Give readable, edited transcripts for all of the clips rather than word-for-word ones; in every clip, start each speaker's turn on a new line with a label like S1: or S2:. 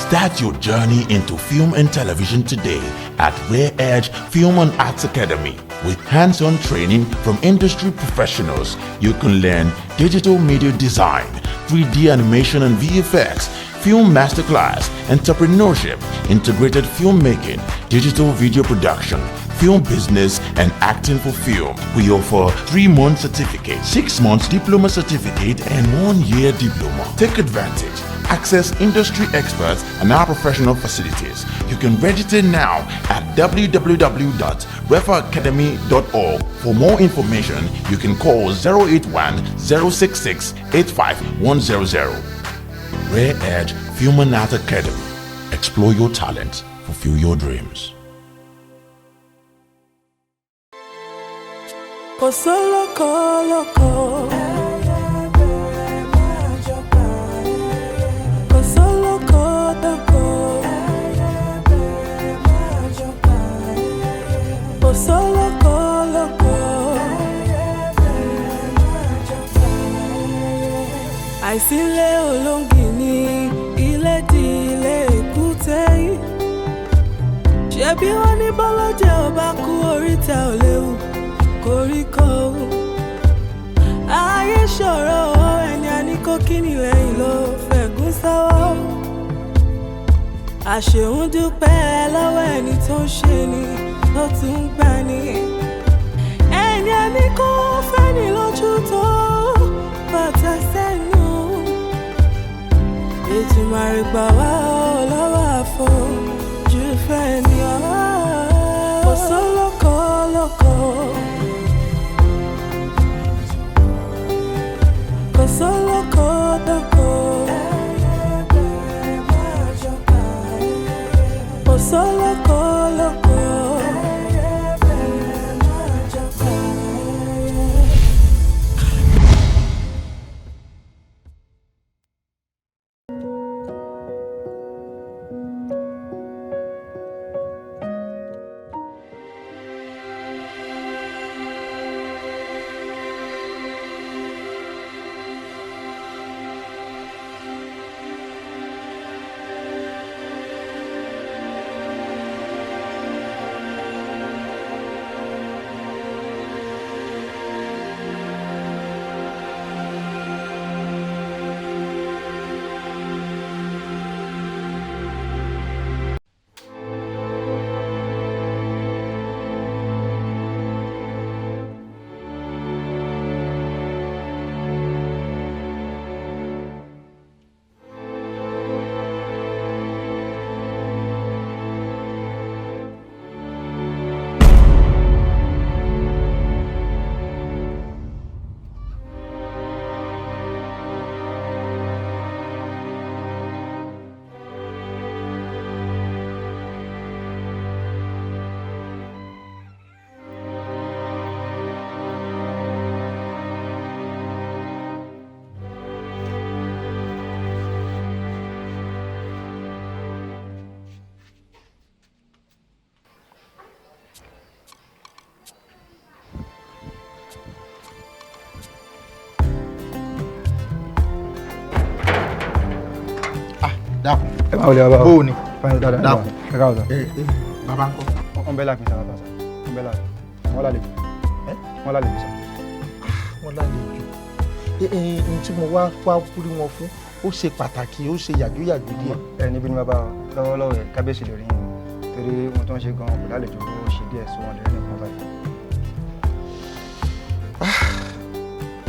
S1: Start your journey into film and television today at Rare Edge Film and Arts Academy. With hands-on training from industry professionals, you can learn digital media design, 3D animation and VFX, film masterclass, entrepreneurship, integrated filmmaking, digital video production, film business, and acting for film. We offer 3-month certificate, 6 months diploma certificate, and 1-year diploma. Take advantage. Access industry experts and our professional facilities. You can register now at www.refaacademy.org. For more information, you can call 081-066-85100. Rare Edge Film and Art Academy. Explore your talents, fulfill your dreams.
S2: Àìsílẹ̀ olóngìní ilé di ilé èkúté yìí. Ṣebí wọ́n ní bọ́lọ́jẹ́ ò bá kú oríta ò léwu koríko. Ayé ṣòro ẹni a ní kó kíni lẹ́yìn ló fẹ̀gún sọ́wọ́. Àṣehùn dúpẹ́ lọ́wọ́ ẹni tó ń ṣe ni tó tún ń gbà ní. Ẹni a ní kó fẹ́ ní lójú tó bàtà sẹ́nu. Ètùmàrè gbà wá lọ́wọ́ àfojú fẹ́ ni ọ̀wá. Kò sólókò lóko. Kò sólókò dóko. Kò sólókò lóko.
S3: Dákun.
S4: Ẹ máa wọlé bàbá.
S3: Bó ni?
S4: Dákun. Ẹ káwọ́ sà.
S3: Bàbá ń kọ́.
S4: Wọ́n bẹ́ láàpin sára sà. Wọ́n bẹ́ láàpin. Wọ́n lálejò. Wọ́n lálejò sà.
S3: Wọ́n lálejò. Ohun tí mo wá rí wọn fún ó ṣe pàtàkì, ó ṣe yàjóyàjó díẹ̀.
S4: Ẹ níbi ni bàbá lọ́wọ́lọ́wọ́ ẹ̀ kábíyèsí lè rí yín. Torí ohun tó ń ṣe gan-an kò lálejò ó ṣe díẹ̀ sí wọn lè rí nǹkan báyìí.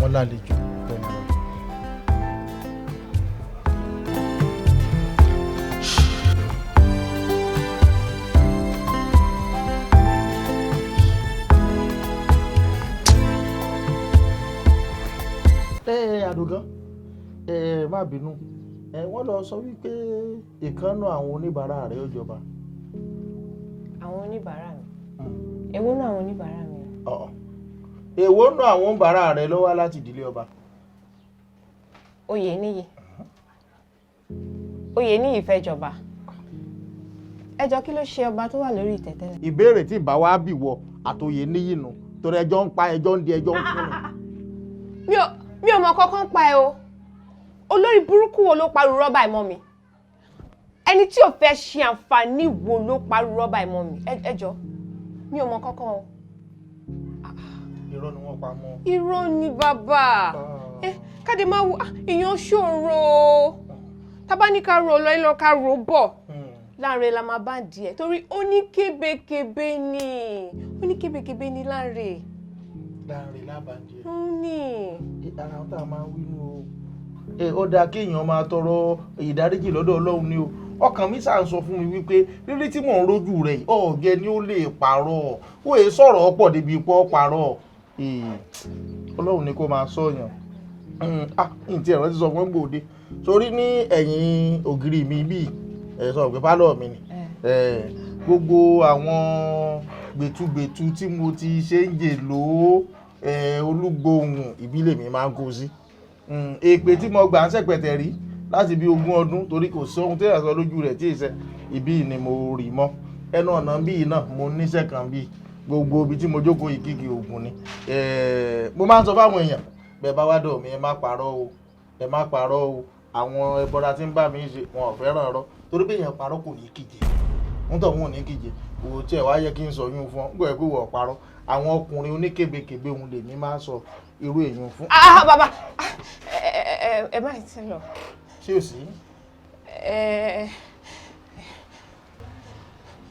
S3: Wọ́n lálejò. Àdògán má bínú wọ́n lọ sọ wípé ìkànnà àwọn oníbàárà rẹ̀ ó jọba.
S5: Àwọn oníbàárà mi? Èwo nú àwọn oníbàárà mi?
S3: Èwo nú àwọn oníbàárà rẹ̀ ló wá láti ìdílé ọba?
S5: Oyèníyì fẹ́ jọba. Ẹ jọ̀ọ́ kí ló ṣe ọba tó wà lórí ìtẹ́ tẹ́lẹ̀?
S3: Ìbéèrè tí ìbá wa bì wọ àtòyèníyì nù torí ẹjọ́ ń pa ẹjọ́ ń di ẹjọ́ ń fún un.
S5: Mi ò mọ kankan pa ẹ o. Olórí burúkú wo ló parú rọ́bà ìmọ̀ mi? ẹni tí ò fẹ́ ṣe àǹfààní wo ló parú rọ́bà ìmọ̀ mi ẹ jọ mi ò mọ kankan o.
S3: irọ́ ni wọ́n pa mọ́.
S5: irọ́ ni bàbá káde máa wo èèyàn ṣòro tábà ní ká ro lọ ilọ ká ro bọ̀ Láńre la máa bá díẹ̀ torí ó ní kébékébé ni Láńre.
S3: Láńre lábàndíẹ̀.
S5: ó ní.
S3: ara tá a máa wí nù o. ó dáa kéèyàn máa tọrọ ìdáríjì lọ́dọ̀ Ọlọ́run ni o ọkàn mi ṣáà ń sọ fún mi wípé rírí tí mò ń rójú rẹ̀ ọ̀gẹ́ ni ó lè pààrọ̀ ó yẹ sọ̀rọ̀ ọ̀pọ̀ débi pọ̀ pààrọ̀ Ọlọ́run ni kó máa sọ̀yàn ǹtí ẹ̀rọ ti sọ fún gbòde sórí ní ẹ̀yìn ògiri mi bíi sọ pé pálọ̀ mi ni gbogbo àwọn gbẹ̀tugbẹ̀tu tí mo ti ṣe ń jè lò olúgbòhùn ìbílẹ̀ mi máa ń kó sí èpè tí mo gbà ń ṣẹ̀pẹ̀tẹ̀ rí láti bí 20 ọdún torí kò sí ohun tí èèyàn sọ lójú rẹ̀ tí ìṣe ibi ni mo rì mọ́ ẹnu ọ̀nà bíi náà mo níṣẹ́ kan bíi gbogbo ibi tí mo jókòó ìkíkì ògùn ni mo máa ń sọ fáwọn èèyàn bẹ́ẹ̀ bá wá dọ̀ mí ẹ má parọ́ o àwọn ẹbọra tí ń bá mi ṣe wọn ò fẹ́ràn ọ̀rọ̀ torí pé èèyàn parọ́ kò ní kíje ń tọ̀ wọn ò ní kíje kò tiẹ̀ wá yẹ kí n sọ yún fún ọ gbọ́ ẹ pé wọ́n parọ́ àwọn ọkùnrin oníkébékébé òun lè ní máa sọ irú èèyàn fún.
S5: Bàbá ẹ má ti lọ.
S3: ṣé o sí.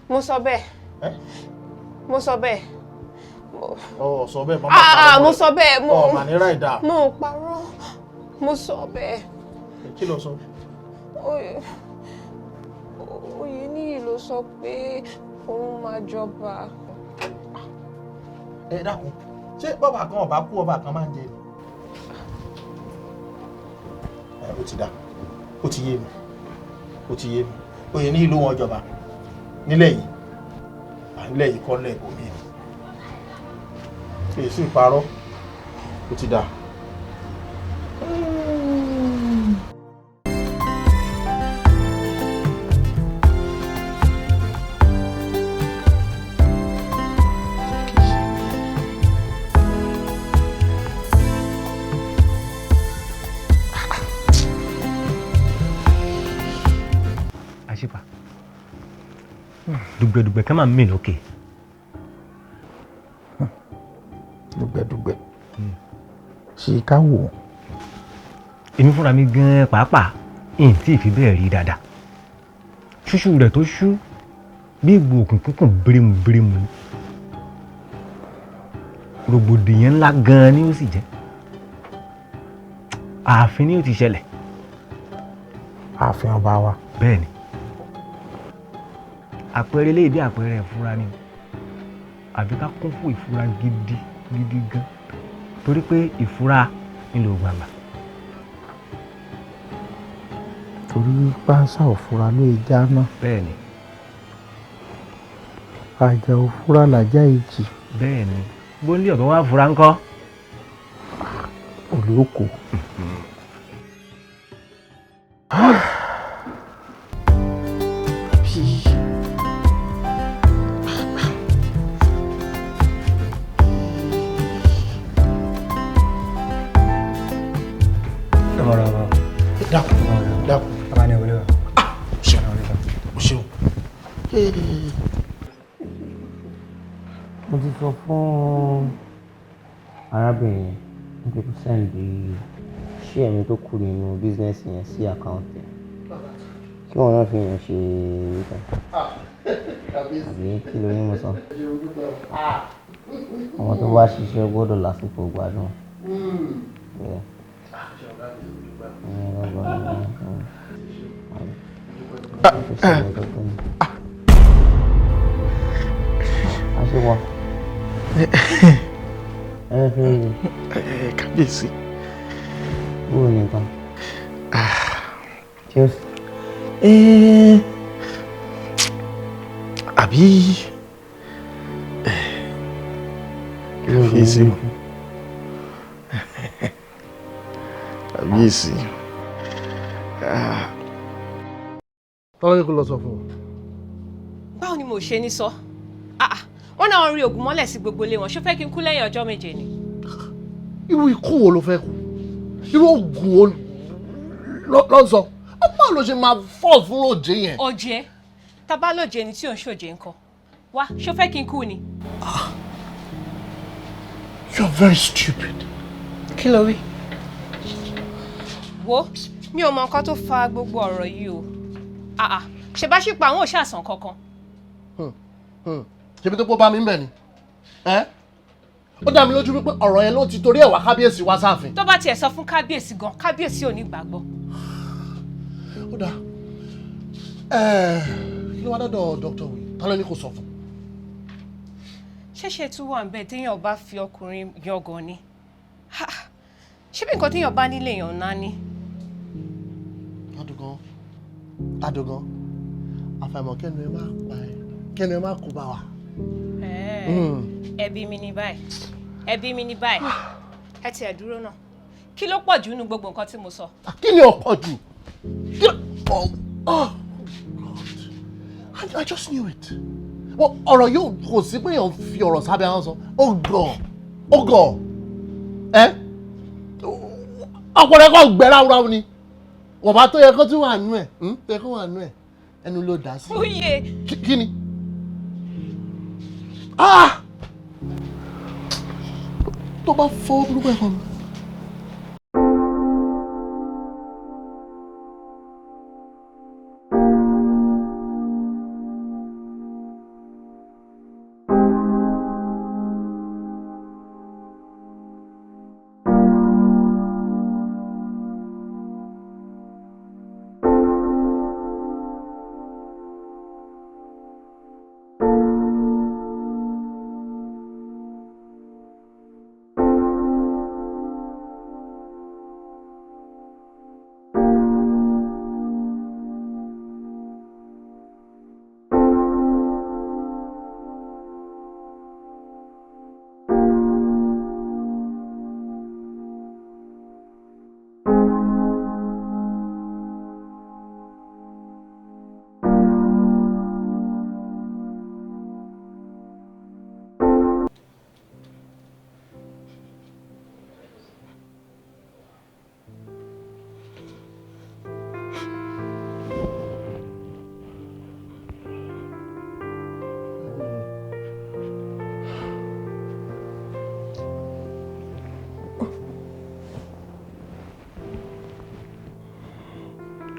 S5: mo sọ bẹ́ẹ̀. mo sọ bẹ́ẹ̀.
S3: sọ bẹ́ẹ̀ mọ́
S5: mo sọ bẹ́ẹ̀ mo
S3: mànírà ìdá.
S5: mo parọ́ mo sọ bẹ́ẹ̀.
S3: kí ló sọ.
S5: Oyèníyì ló sọ pé òun máa jọba.
S3: ẹ dákun ṣé bọ́bà kan ọba kú ọba kan máa ń jẹ ni. ó ti dá ó ti yé mi Oyèníyì ló wọn jọba nílẹ̀ yìí kọ́ lẹ́ẹ̀kọ́ mi èyí sì parọ́ ó ti dá.
S6: Àṣìpà dùgbẹ̀dùgbẹ̀ kan máa ń mì lókè.
S3: dùgbẹ̀dùgbẹ̀ ṣe ká wò.
S6: èmi fúnra mi gan pàápàá n tí ì fi bẹ́ẹ̀ rí dáadáa ṣúṣú rẹ̀ tó ṣú bí ìgbò òkùnkùn kùn bírímù ni rògbòdìyàn ńlá gan ni ó sì jẹ́ ààfin ni ó ti ṣẹlẹ̀.
S3: ààfin ọba wa.
S6: bẹ́ẹ̀ ni àpẹẹrẹ eléyìí bí àpẹẹrẹ ìfura ni àbí ká kún fún ìfura gidi gan torí pé ìfura nílò gbàgbà.
S3: torí pánsá òfura ló já náà.
S6: bẹ́ẹ̀ ni.
S3: àjà òfura làjà ìjì.
S6: bẹ́ẹ̀ ni bóńdí ọ̀tọ̀ wá fura ńkọ́.
S3: olóko. dákun.
S4: bàbá ni wọlé wa.
S3: o ṣeun.
S7: mo ti sọ fún arábìnrin nípa kó sẹ́ǹdì ṣíẹ̀ mi tó kù nínú bísíǹsì yẹn sí àkáǹtì kí wọn náà fi yàn ṣe wíkà àbí kí ló ní mo sọ ọmọ tó bá ṣiṣẹ́ gbọ́dọ̀ lásìkò gbádùn. Àṣewọ.
S3: kábíyèsí.
S7: Búrò nìkan. Cheers.
S3: Àbí kábíyèsí. Kábíyèsí. Tọ́lá ní kó lọ sọ fún ọ.
S5: Báwo ni mo ṣe ní sọ? Wọ́n náà rí ògùn mọ́lẹ̀ sí gbogbo ilé wọn. Ṣó fẹ́ kí n kú lẹ́yìn ọjọ́ méje ni?
S3: Irú ikú wo ló fẹ́ kú? Irú ògùn wo ló ń sọ?
S8: Báwo ló ṣe máa fall fún òjé yẹn?
S5: Òjé? Tábà lójé ni tí ò ń ṣòjé ńkọ́. Wá, ṣó fẹ́ kí n kú ni?
S8: You're very stupid.
S5: Kí ló wí? Wo, mi ò mọ nǹkan tó fa gbogbo ọ̀rọ̀ yìí o. Ṣé bá ṣì pa àwọn òṣàsàn kankan?
S8: Ṣebí tó pọ̀ bá mi ń bẹ̀ ni? Ó dá mi lójú wípé ọ̀rọ̀ yẹn ló ti torí ẹ̀ wá kábíyèsí wá sáàfin.
S5: Tó bá tiẹ̀ sọ fún kábíyèsí gan, kábíyèsí ò ní gbàgbọ́.
S8: Ó dá. Kí ló wá dọ́dọ̀ Dr. Wí? Ta ló ní kò sọ fún?
S5: Ṣẹ́ṣẹ́ tún wà ń bẹ̀ téèyàn bá fi ọkùnrin yangàn ni. Ṣé bí nǹkan téèyàn bá nílé èèyàn náà ni?
S8: Adùgán, àfàìmọ̀ kẹ́nu ẹ máa pa ẹ, kẹ́nu ẹ máa kó bá wa.
S5: Ẹbí mi ní báyìí. Ẹbí mi ní báyìí. Ẹ tiẹ̀ dúró náà. Kí ló pọ̀ jù nínú gbogbo nǹkan tí mo sọ?
S8: Kí ni ó pọ̀ jù? Oh God, I just knew it. Ọ̀rọ̀ yóò kò sí pé èèyàn fi ọ̀rọ̀ sábẹ́ àwọn sọ. Ó gọ̀. Ọ̀pọ̀lọpọ̀ kò gbẹ ráúráú ni. Wọ́n bá tó yẹ kó tún wà nú ẹ̀. Tó yẹ kó wà nú ẹ̀. Ẹnu ló dá sí.
S5: Oyè.
S8: Kí ni? Tó bá fọ́ burúkú ẹ̀kọ́ mi.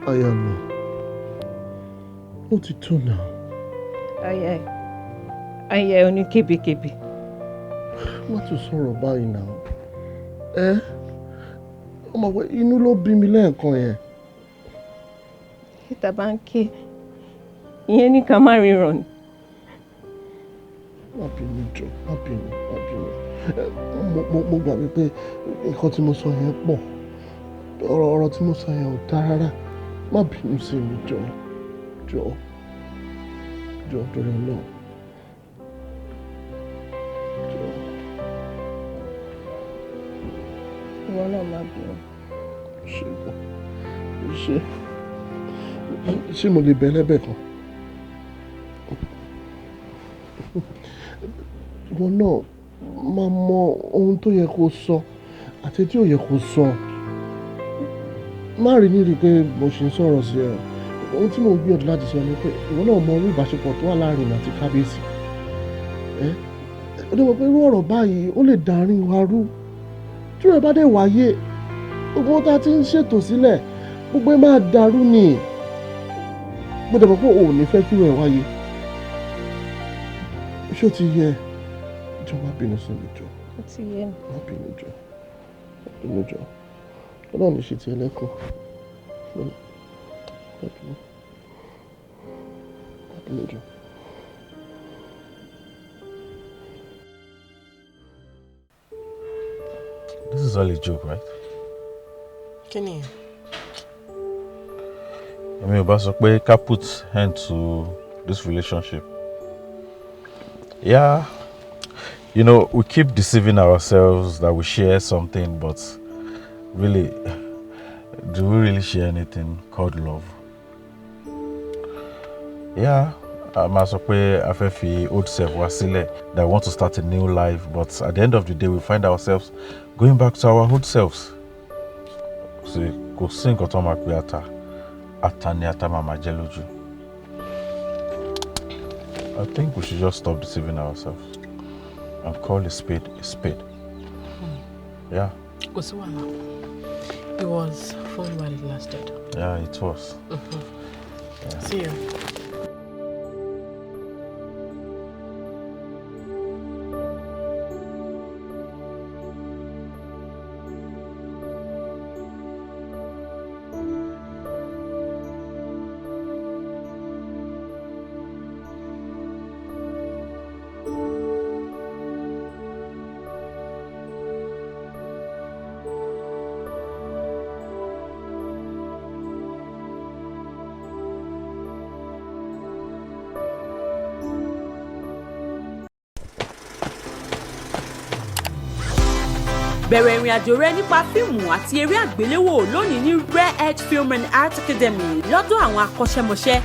S8: Ayami, ó ti tó náà.
S5: Ayé oní kébékébé.
S8: Má tún sọ̀rọ̀ báyìí náà. Ọmọ pé inú ló bí mi lẹ́ẹ̀kan yẹn.
S5: Ìta bá ń ké, ìyẹn ní ká má ríran ni.
S8: Má bínú jọ, má bínú. Mo gbà wípé nǹkan tí mo sọ yẹn pọ̀. Ọ̀rọ̀ tí mo sọ yẹn ò dáa rárá. Má bínú sí mi jọ torí náà.
S5: Ìwọ náà má bínú.
S8: Ṣé mo lè bẹ lẹ́bẹ̀ kan? Ìwọ náà máa mọ ohun tó yẹ kó sọ àti tí ò yẹ kó sọ. Má rí nírí pé mo ṣe ń sọ̀rọ̀ sí ẹ. Ohun tí mo gbìyànjú láti sọ ni pé ìwọ náà mọ orí ìbáṣepọ̀ tó wà láàrin àti kábíyèsí. Ó dé mọ̀ pé irú ọ̀rọ̀ báyìí ó lè dàárín wa rú. Tí rẹ̀ bá dé wáyé, gbogbo ohun tá a ti ń ṣètò sílẹ̀, gbogbo ẹ máa dàrú ni. Mo dẹ̀ mọ̀ pé o ò ní fẹ́ kí rẹ̀ wáyé. Ṣé o ti yẹ? Jọ má bínú sí mi jọ.
S5: Ó ti yé mi.
S8: Má bínú jọ. Ọlọ́run ní ṣe ti ẹlẹ́kùn. Má bínú jọ.
S1: This is all a joke, right?
S2: Kí ni?
S1: I mean, ò sọ pé ká put end to this relationship. Yeah, you know, we keep deceiving ourselves that we share something, but really, do we really share anything called love? Yeah, I must say I feel fi old self wá sílẹ̀ that want to start a new life, but at the end of the day, we find ourselves going back to our old selves. So, kò sí nǹkan tó máa pè ata
S9: Atani Atamama Jeloju. I think we should just stop deceiving ourselves and call a spade a spade. Yeah.
S10: It was fun while it lasted.
S9: Yeah, it was.
S10: Yeah. See you.
S11: Bẹ̀rẹ̀ ìrìn àjò rẹ nípa fíìmù àti eré àgbéléwò lónìí ní Rare Edge Film and Art Academy lọ́dọ̀ àwọn akọ́ṣẹ́mọṣẹ́.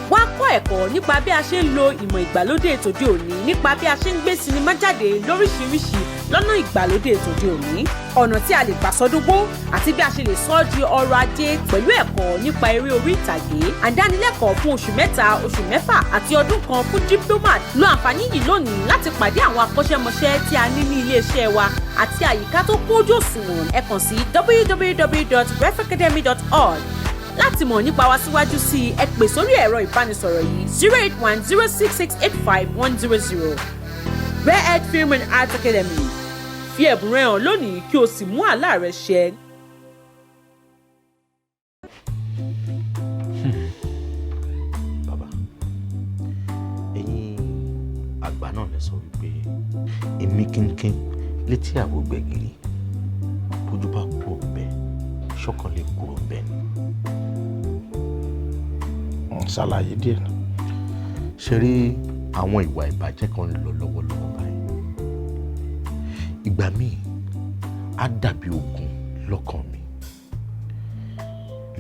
S11: Wá kọ́ ẹ̀kọ́ nípa bí a ṣe ń lo ìmọ̀ ìgbàlódé tòde òní nípa bí a ṣe ń gbé sinimá jáde lóríṣiríṣi lọ́nà ìgbàlódé tòde òní. Ọ̀nà tí a lè gbà sọdúngbó àti bí a ṣe lè sọ ọ́ di ọrọ̀ ajé pẹ̀lú ẹ̀kọ́ nípa eré orí ìtàgé. Àdánilẹ́kọ̀ọ́ fún oṣù 3, oṣù 6 àti ọdún kan fún diplomat. Lo àǹfààní yìí lónìí láti pàdé àwọn akọ́ṣẹ́mọṣẹ́ tí a ní ní ilé-iṣẹ́ wa àti àyíká tó kójú òṣùwọ̀n. Ẹ kàn sí www.refacademy.org. Láti mọ̀ nípa wa síwájú sí i, ẹ pè sórí ẹ̀rọ ìbánisọ̀rọ̀ yìí 08106685100. Rare Edge Film and Art Academy. Fi ẹ̀bùn rẹ hàn lónìí kí o sì mú àlá rẹ ṣẹ.
S12: Bàbá, ẹ̀yin àgbà náà lẹ sọ wípé èmi kínkín létí àwo gbẹ̀gìrì bójú bá kú ọ̀bẹ ṣọ́kan lè kúrò bẹ́ẹ̀ ni.
S3: Ṣàlàyé díẹ̀.
S12: Ṣe rí àwọn ìwà ìbàjẹ́ kan lọ lọ́wọ́lọ́wọ́ báyìí. Ìgbà míì á dàbí ogun lọ́kàn mi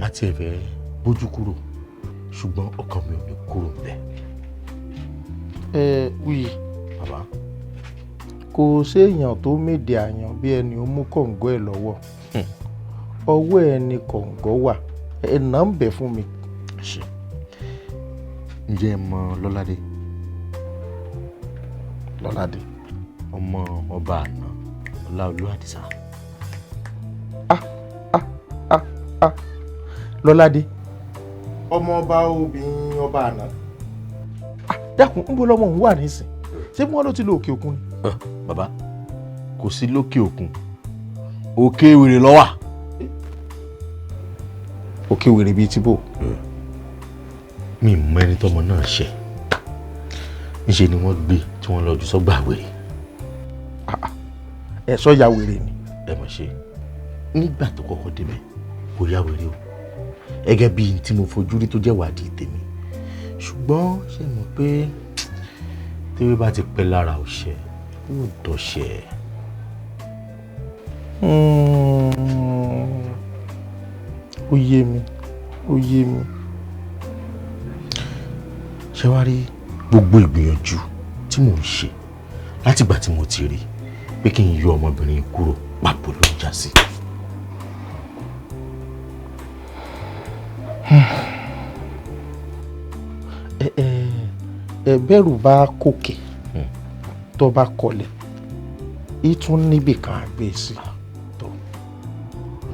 S12: láti ẹ̀fẹ̀ bójú kúrò ṣùgbọ́n ọkàn mi ò ní kúrò bẹ́ẹ̀.
S3: Wí
S12: Bàbá.
S3: Kò séèyàn tó méde àyàn bí ẹni ó mú kọ̀ǹgọ́ ẹ̀ lọ́wọ́. Ọwọ́ ẹni kọ̀ǹgọ́ wà ẹ̀nà ń bẹ̀ fún mi.
S12: Ṣé ǹjẹ́ ẹ mọ Lọ́ládé?
S3: Lọ́ládé.
S12: Ọmọ ọba àná Ọláolú Àdìsá.
S3: Lọ́ládé. Ọmọ ọba obìnrin ọba àná. Dákun ń bọ́ lọ́mọ òun wà nísìn. Ṣé wọ́n ló ti lo òkè òkun ni?
S12: Bàbá, kò sí lókè òkun. Òkè wèrè ló wà.
S3: Òkè wèrè bíi ti bò.
S12: Mi mọ ẹni tọ́mọ náà ṣe. Níṣe ni wọ́n gbé tí wọ́n lọ jù sọ́gbà wèrè.
S3: Ẹ̀ṣọ́ ya wèrè ni.
S12: Ẹ mọ̀ ṣe nígbà tó kọ́kọ́ débẹ̀ kò ya wèrè o. Gẹ́gẹ́ bíi tí mo fojú rí tó jẹ́ wádìí tèmi. Ṣùgbọ́n ṣe mọ̀ pé tewé bá ti pẹ́ lára ọṣẹ yóò dọ̀ṣẹ́.
S3: Ó yé mi, ó yé mi.
S12: Ṣé wá rí gbogbo ìgbìyànjú tí mò ń ṣe látìgbà tí mo ti rí pé kí n yọ ọmọbìnrin kúrò pàbó ló ń já sí.
S3: Bẹ́rù bá kòkè tó bá kọlẹ̀ ìtún níbì kan àgbè sí.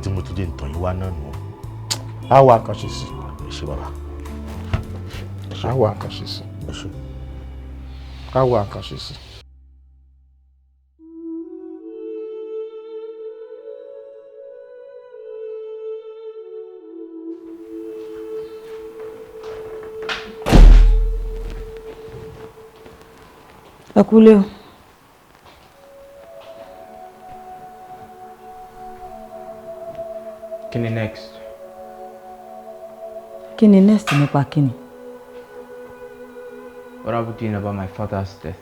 S12: Tí mo tún dé ntàn yín wá náà nù.
S3: Á wá nǹkan ṣe sí.
S12: Ẹ ṣé bàbá.
S3: Á wá nǹkan ṣe sí. Á wá nǹkan ṣe sí.
S13: Ẹ kúlé o.
S6: Kí ni next?
S13: Kí ni next nípa kí ni?
S6: What are we doing about my father's death?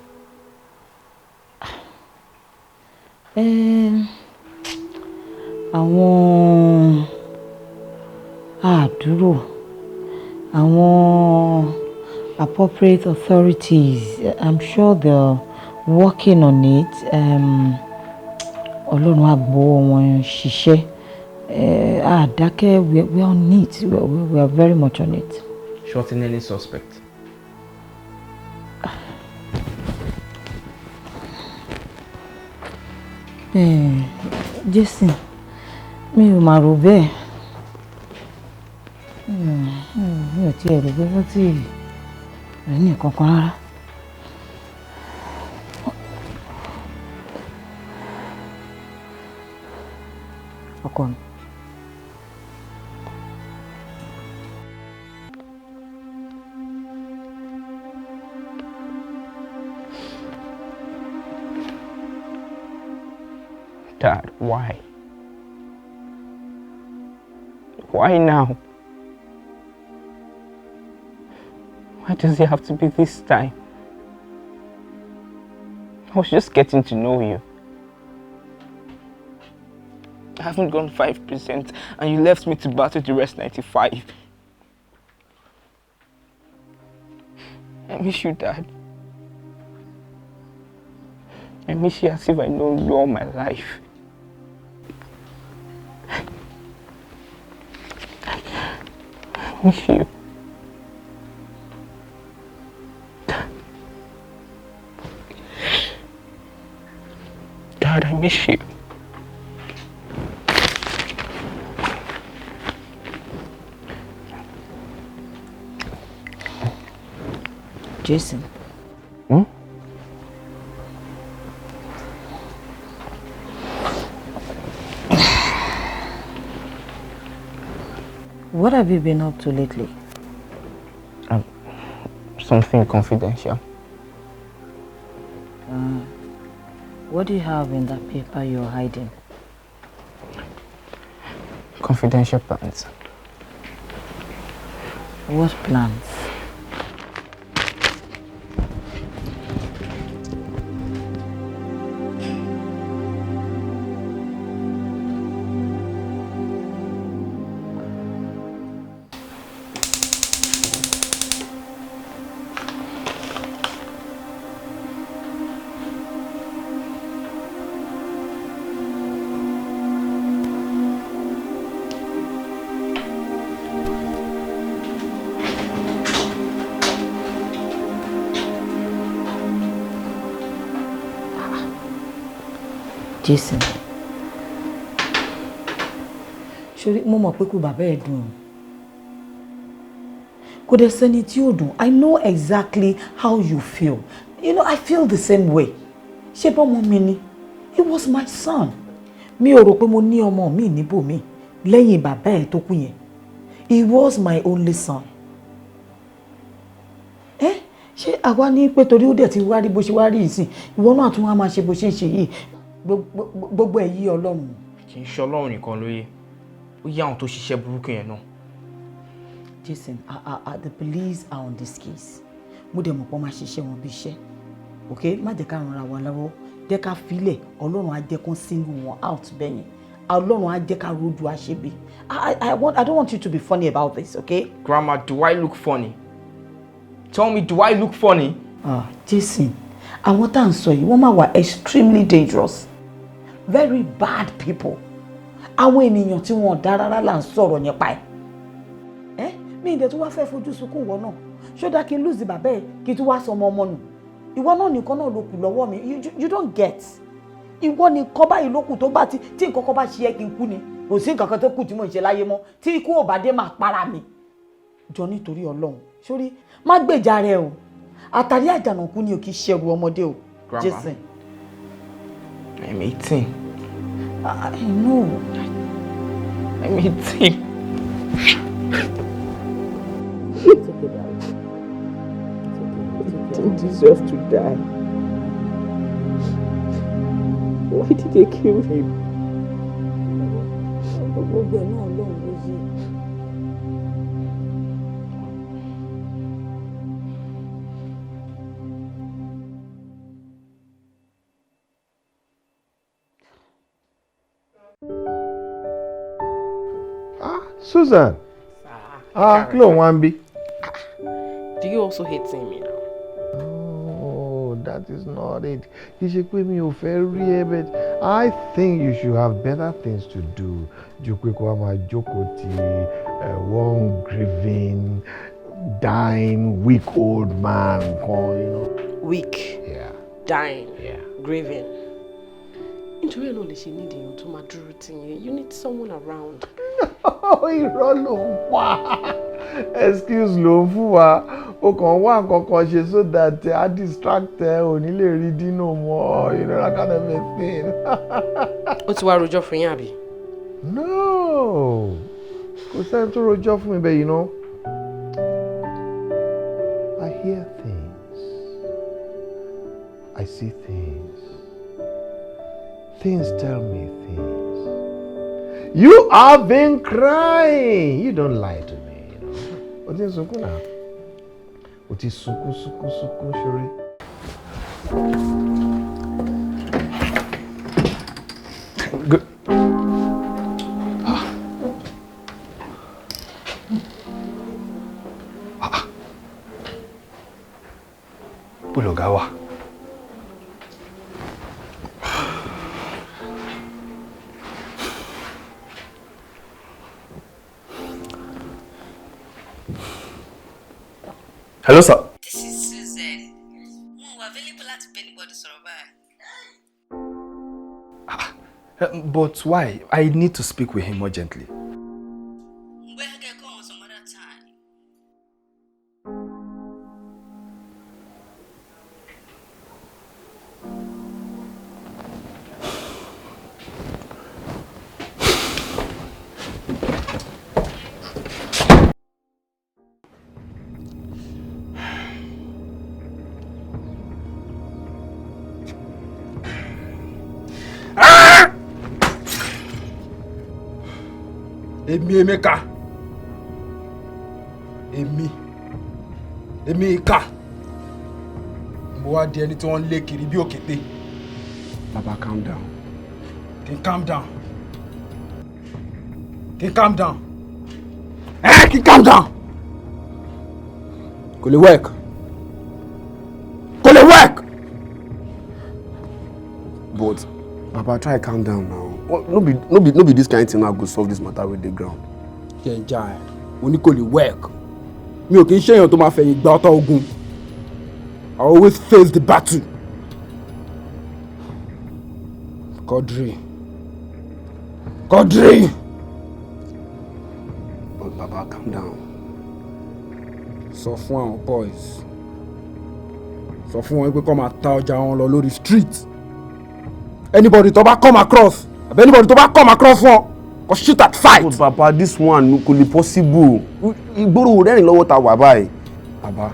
S13: Àwọn àdúrò, àwọn appropriate authorities, I'm sure they're working on it. Ọlọ́run á gbọ́ wọn ṣiṣẹ́. Dake, we're on it. We are very much on it.
S7: Shorting any suspect.
S13: Jason, mi ò mà rò bẹ́ẹ̀. Mi ò tiẹ̀ rò pé wọ́n ti rí ní kankan rárá. Ọkọ mi.
S14: Dad, why? Why now? Why does it have to be this time? I was just getting to know you. I haven't gone 5% and you left me to battle the rest 95. I miss you, Dad. I miss you as if I know you all my life. I miss you. Dad, I miss you.
S13: Jason. What have you been up to lately?
S14: Something confidential.
S13: What do you have in that paper you're hiding?
S14: Confidential plans.
S13: What plans? Jason, ṣorí mo mọ̀ pé kò bàbá ẹ̀ dùn. Kò dẹ̀ sẹ́ni tí ó dùn. I know exactly how you feel. You know, I feel the same way. Ṣé bọ́mọ mi ni? He was my son. Mi ò rò pé mo ní ọmọ mi níbòmí lẹ́yìn bàbá ẹ̀ tó kú yẹn. He was my only son. Ṣé àwa ní pé torí ó dẹ̀ ti wá rí bó ṣe wá rí ìsìn, ìwọ náà tún wá máa ṣe bó ṣe ń ṣe yìí. Gbogbo ẹ̀ yí Ọlọ́run.
S15: Kì í ṣe Ọlọ́run nìkan ló yé, ó yá àwọn tó ṣiṣẹ́ burúkú yẹn náà.
S13: Jason, the police are on this case. Mo dẹ̀ mọ̀ pé wọ́n máa ṣiṣẹ́ wọn bí iṣẹ́. Okay, má jẹ́ ká ràn ra wa lọ́wọ́. Jẹ́ ká filẹ̀, Ọlọ́run á jẹ́ kó single wọn out bẹ́yẹn. Ọlọ́run á jẹ́ ká rojú àṣebí. I don't want you to be funny about this, okay?
S15: Grandma, do I look funny? Tell me, do I look funny?
S13: Jason, àwọn tá à ń sọ yìí wọ́n máa wà extremely dangerous. Very bad people. Àwọn ènìyàn tí wọn dá rárá là ń sọ̀rọ̀ yẹn pa ẹ̀. Mi ìdẹ̀ tó wá fẹ́ fojú sunkún wọn náà. Ṣódà kí n lùzì bàbá ẹ̀ kí n tún wá sọ ọmọ nù. Ìwọ náà nìkan náà ló kù lọ́wọ́ mi. You don't get. Ìwọ nìkan báyìí ló kù tó bá tí nǹkan kan bá ṣe é kí n kú ni. Kò sí nǹkan kan tó kù tí mò ń ṣe láyé mọ́. Tí ikú ò bá dé máa para mi. Jọ nítorí Ọlọ́run. Sórí má gbèjà rẹ o. Àtàrí àjànàkú ni ò kì í ṣẹrù ọmọdé o. Jason.
S15: I'm 18.
S13: I know.
S14: I'm 18.
S13: It's okay, darling.
S14: I don't deserve to die. Why did they kill him?
S13: Gbogbo ẹ̀ náà Ọlọ́run ló yé.
S3: Susan. Kí ló wá ń bí?
S10: Do you also hate seeing me now?
S3: Oh,
S8: that is not it. Kì í ṣe pé mi ò fẹ́ rí ẹ, but I think you should have better things to do. Ju pé kó wá máa jókòó ti one grieving, dying, weak old man kan, you know.
S10: Weak.
S8: Yeah.
S10: Dying.
S8: Yeah.
S10: Grieving. Nítorí ẹ̀ náà lè ṣe need èèyàn tó máa dúró tì yín. You need someone around.
S8: Irọ́ ló ń wá. Excuse ló ń fún wa. O kàn wá nǹkan kan ṣe so that I distract ẹ ò ní lè rí dínà mọ́, you know, that kind of a thing.
S10: Ó ti wá rojọ́ fún yín àbí?
S8: No. Kò sẹ́ni tó rojọ́ fún mi bẹ́ẹ̀, you know. I hear things. I see things. Things tell me things. You have been crying. You don't lie to me, you know. O ti sunkún náà. O ti sunkún ṣorí. Good. Bùlọ̀gá wà.
S16: Hello, sir.
S17: This is Susan. Mo available láti bá anybody sọ̀rọ̀ báyìí.
S16: But why? I need to speak with him urgently.
S17: Well, I can call on some other time.
S16: Èmi Emeka. Èmi ìkà. Mo wá di ẹni tí wọ́n lé kiri bí òkété.
S8: Baba, calm down.
S16: Kí n calm down. Kí n calm down. Kò lè work.
S18: But Papa, try calm down now. No be this kind of thing I go solve this matter with the ground.
S16: Ṣé ń já ẹ̀? Mo ní kò lè work. Mi ò kì í ṣèyàn tó máa fẹ̀yìn gba ọ̀tá ogun. I always face the battle. Quadri.
S18: But Baba, calm down.
S16: Sọ fún àwọn boys. Sọ fún wọn pé kó máa ta ọjà wọn lọ lórí street. Anybody tó bá come across wọn, go shoot at fight.
S18: But Papa, this one kò lè possible. Ìgboro rẹ́rìn lọ́wọ́ ta wà báyìí. Baba,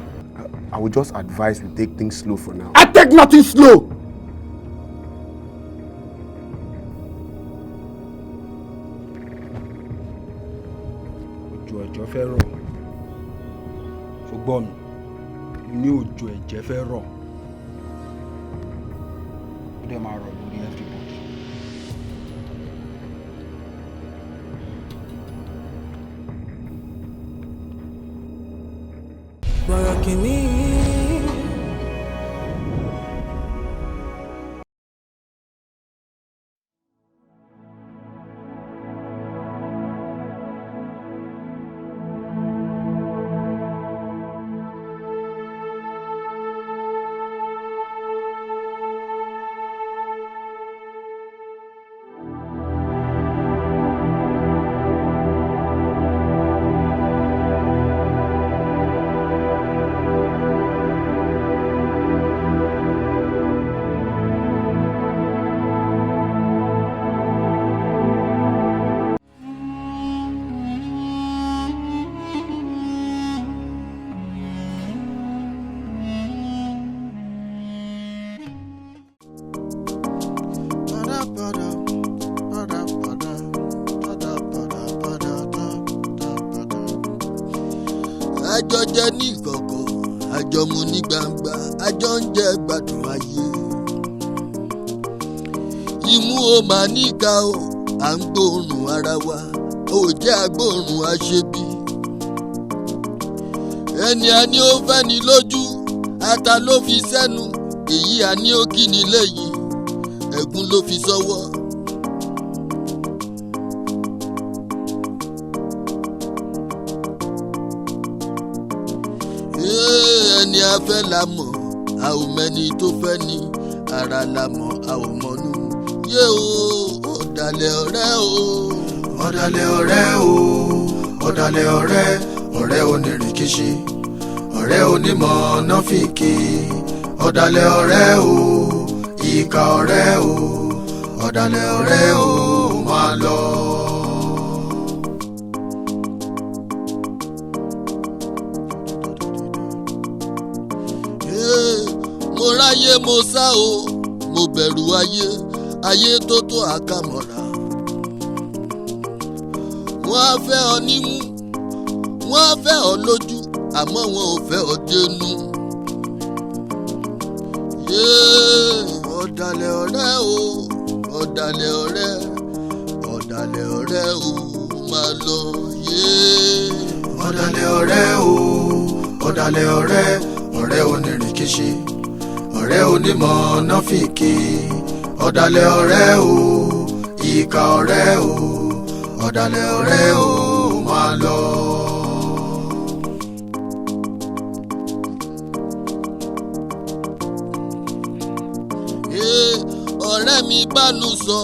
S18: I would just advise we take things slow for now.
S16: I take nothing slow. Òjò ẹ̀jẹ̀ fẹ́ rọ̀. Ṣùgbọ́n mi ní òjò ẹ̀jẹ̀ fẹ́ rọ̀. Ó dẹ̀ máa rọ̀ lórí everybody.
S2: Borokini.
S19: àjọ jẹ ní ìkọ̀kọ̀ àjọ mu ní gbangba àjọ ń jẹ gbádùn ayé imú o máa níka o à ń gbóòórùn ara wa ò jẹ́ agbóòórùn aṣebi ẹni a ní ó fẹ́ ni lójú ata ló fi sẹ́nu èyí a ní ó kí ni lẹ́yìn ẹ̀gún ló fi sọ́wọ́. Ẹni a fẹ́ la mọ̀ a ò mẹ́ni tó fẹ́ ni ara la mọ̀ a ò mọ̀nú. Yé o ọ̀dàlẹ̀ ọ̀rẹ́ o.
S20: ọ̀dàlẹ̀ ọ̀rẹ́ o ọ̀dàlẹ̀ ọ̀rẹ́ ọ̀rẹ́ onírìkíṣí ọ̀rẹ́ onímọ̀ nọ́fìkì ọ̀dàlẹ̀ ọ̀rẹ́ o ìkà ọ̀rẹ́ o ọ̀dàlẹ̀ ọ̀rẹ́ o máa lọ.
S19: Mo ráyé mo sá o mo bẹ̀rù ayé ayé tó tó àkàmọ̀ra. Wọ́n á fẹ́ ọ nímú wọ́n á fẹ́ ọ lójú àmọ́ wọn ò fẹ́ ọ dénú. Ọ̀dàlẹ̀ ọ̀rẹ́ o ọ̀dàlẹ̀ ọ̀rẹ́ ọ̀dàlẹ̀ ọ̀rẹ́ o máa lọ.
S20: ọ̀dàlẹ̀ ọ̀rẹ́ o ọ̀dàlẹ̀ ọ̀rẹ́ ọ̀rẹ́ onírìkíṣí ọ̀rẹ́ onímọ̀ nọ́fìkì ọ̀dàlẹ̀ ọ̀rẹ́ o ìkà ọ̀rẹ́ o ọ̀dàlẹ̀ ọ̀rẹ́ o máa lọ.
S19: Ọ̀rẹ́ mi bánu sọ